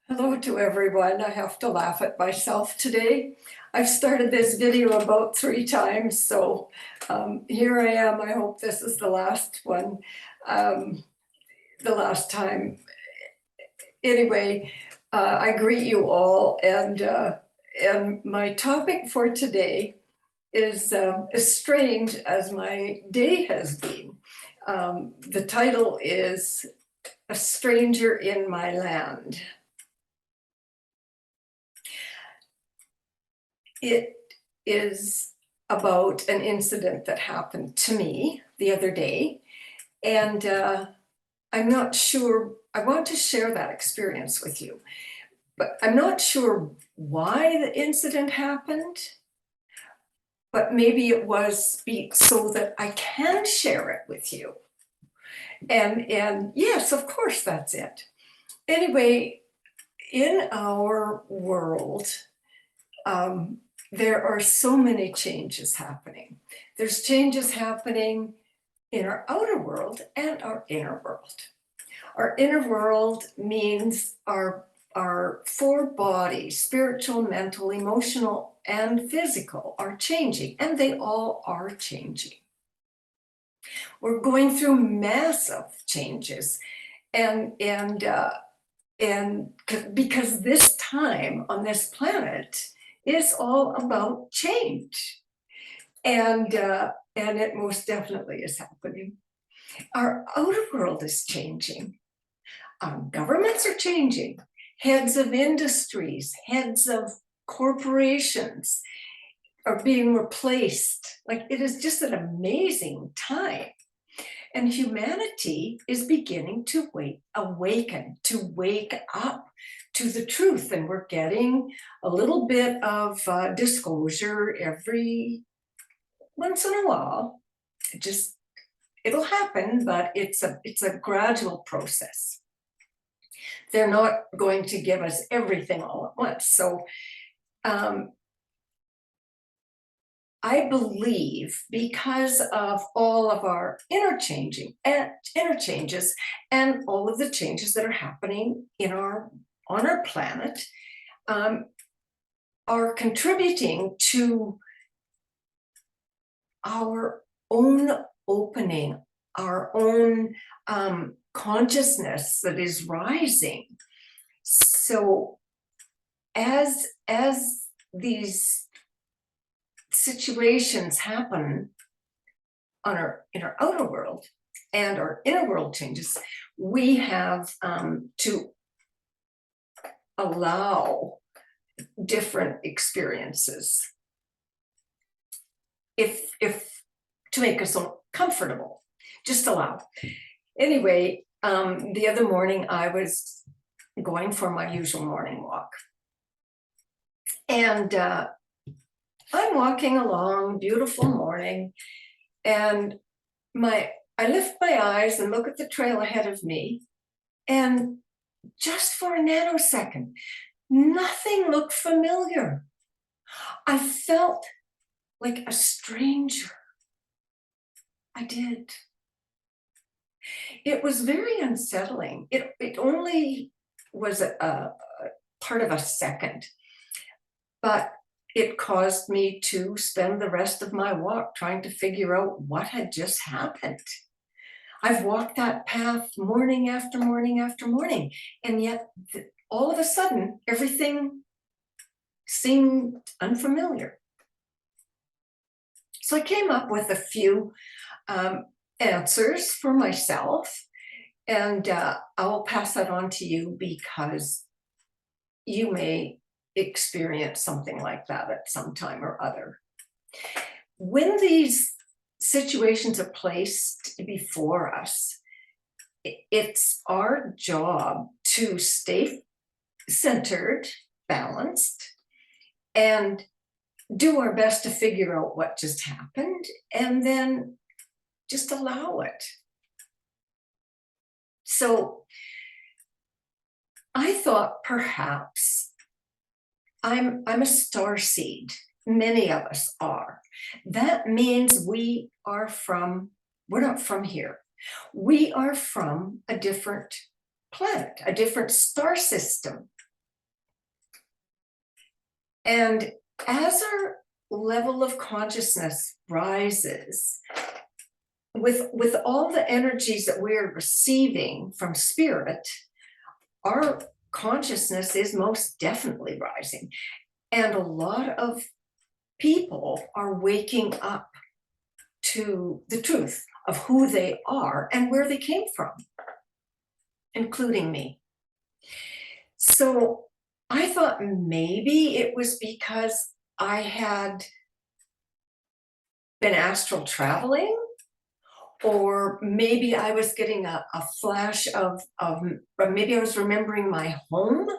Hello to everyone. I have to laugh at myself today. I've started this video about 3 times, so here I am. I hope this is the last one, the last time. Anyway, I greet you all, and my topic for today is as strange as my day has been. The title is "A Stranger in My Land." It is about an incident that happened to me the other day, and I'm not sure, I want to share that experience with you, but I'm not sure why the incident happened, but maybe it was so that I can share it with you. And yes, of course, that's it. Anyway, in our world, there are so many changes happening. There's changes happening in our outer world and our inner world. Our inner world means our four bodies, spiritual, mental, emotional, and physical, are changing, and they all are changing. We're going through massive changes, and because this time on this planet is all about change, and it most definitely is happening. Our outer world is changing. Governments are changing. Heads of industries, heads of corporations are being replaced. Like, it is just an amazing time. And humanity is beginning to awaken, to wake up to the truth. And we're getting a little bit of disclosure every once in a while. It'll happen, but it's a gradual process. They're not going to give us everything all at once. So I believe, because of all of our inner changes and all of the changes that are happening on our planet, are contributing to our own opening, our own consciousness that is rising. So as these situations happen in our outer world and our inner world changes, we have to allow different experiences if to make us so comfortable. Just allow. Anyway, the other morning I was going for my usual morning walk, and I'm walking along, beautiful morning, and I lift my eyes and look at the trail ahead of me, and just for a nanosecond, nothing looked familiar. I felt like a stranger. I did. It was very unsettling. It only was a part of a second, but it caused me to spend the rest of my walk trying to figure out what had just happened. I've walked that path morning after morning after morning, and yet all of a sudden, everything seemed unfamiliar. So I came up with a few answers for myself, and I'll pass that on to you because you may experience something like that at some time or other. When these situations are placed before us, it's our job to stay centered, balanced, and do our best to figure out what just happened, and then just allow it. So I thought perhaps I'm a star seed. Many of us are. That means we're not from here. We are from a different planet, a different star system. And as our level of consciousness rises, with all the energies that we're receiving from spirit, our consciousness is most definitely rising. And a lot of people are waking up to the truth of who they are and where they came from, including me. So I thought maybe it was because I had been astral traveling, or maybe I was getting a flash or maybe I was remembering my home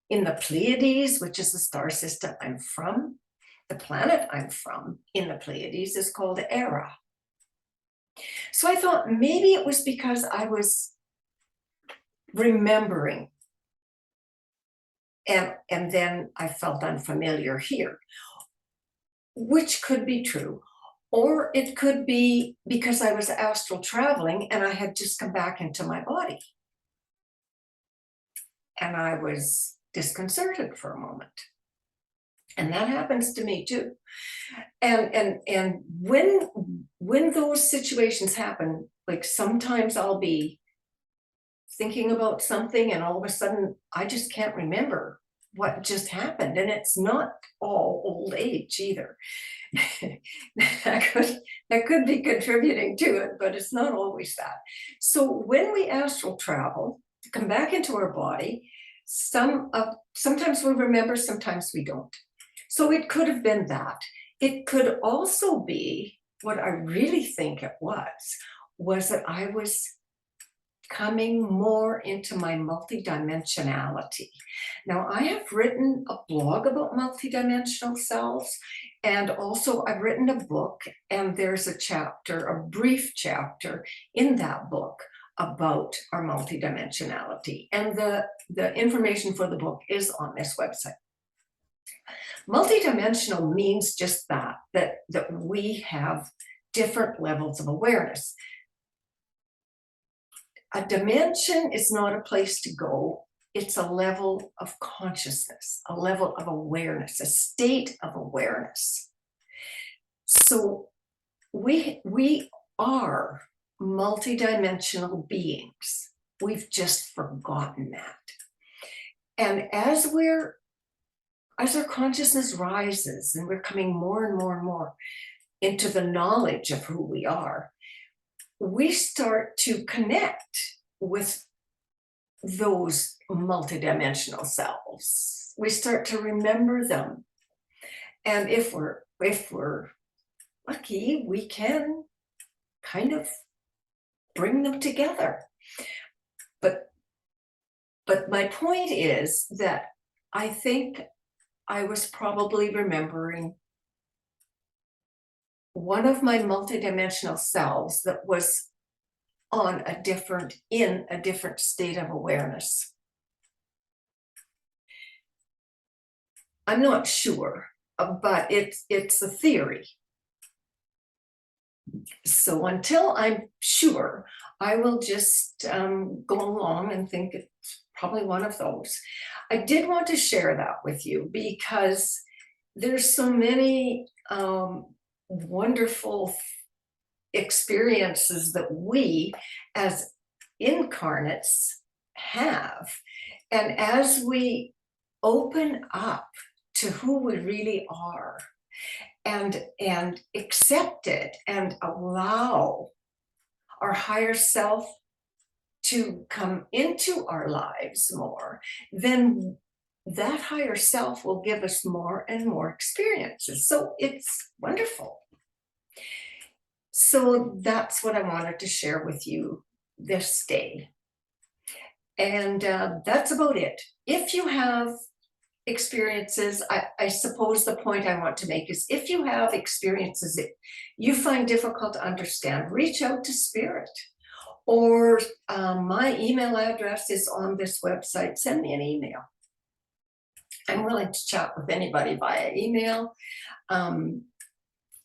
in the Pleiades, which is the star system I'm from. The planet I'm from in the Pleiades is called Era. So I thought maybe it was because I was remembering, and then I felt unfamiliar here, which could be true. Or it could be because I was astral traveling and I had just come back into my body. And I was disconcerted for a moment. And that happens to me too. And when those situations happen, like sometimes I'll be thinking about something and all of a sudden I just can't remember what just happened. And it's not all old age either. that could be contributing to it, but it's not always that. So when we astral travel to come back into our body, sometimes we remember, sometimes we don't. So it could have been that. It could also be, what I really think it was that I was coming more into my multidimensionality. Now, I have written a blog about multidimensional selves, and also I've written a book, and there's a chapter, a brief chapter in that book about our multidimensionality. And the information for the book is on this website. Multidimensional means just that we have different levels of awareness. A dimension is not a place to go. It's a level of consciousness, a level of awareness, a state of awareness. So we are multidimensional beings. We've just forgotten that. And as our consciousness rises and we're coming more and more and more into the knowledge of who we are, we start to connect with those multidimensional selves. We start to remember them. And if we're lucky, we can kind of bring them together. But my point is that I think I was probably remembering one of my multidimensional selves that was in a different state of awareness. I'm not sure, but it's a theory. So until I'm sure, I will just go along and think it's probably one of those. I did want to share that with you because there's so many wonderful experiences that we as incarnates have. And as we open up to who we really are and accept it and allow our higher self to come into our lives more, then that higher self will give us more and more experiences. So it's wonderful. So that's what I wanted to share with you this day. And that's about it. If you have experiences, I suppose the point I want to make is if you have experiences that you find difficult to understand, reach out to spirit. Or my email address is on this website. Send me an email. I'm willing to chat with anybody via email.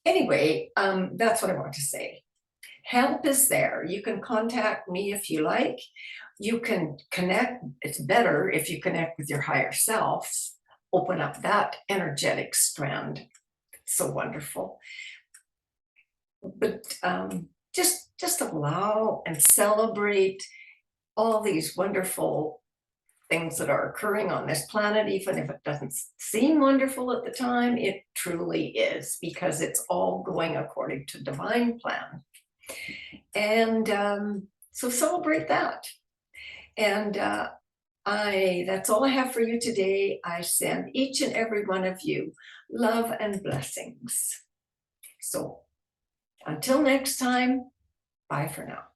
Anyway, that's what I want to say. Help is there. You can contact me if you like. You can connect. It's better if you connect with your higher self, open up that energetic strand. So wonderful. But just allow and celebrate all these wonderful things that are occurring on this planet, even if it doesn't seem wonderful at the time, it truly is, because it's all going according to divine plan. And so celebrate that. And that's all I have for you today. I send each and every one of you love and blessings. So until next time, bye for now.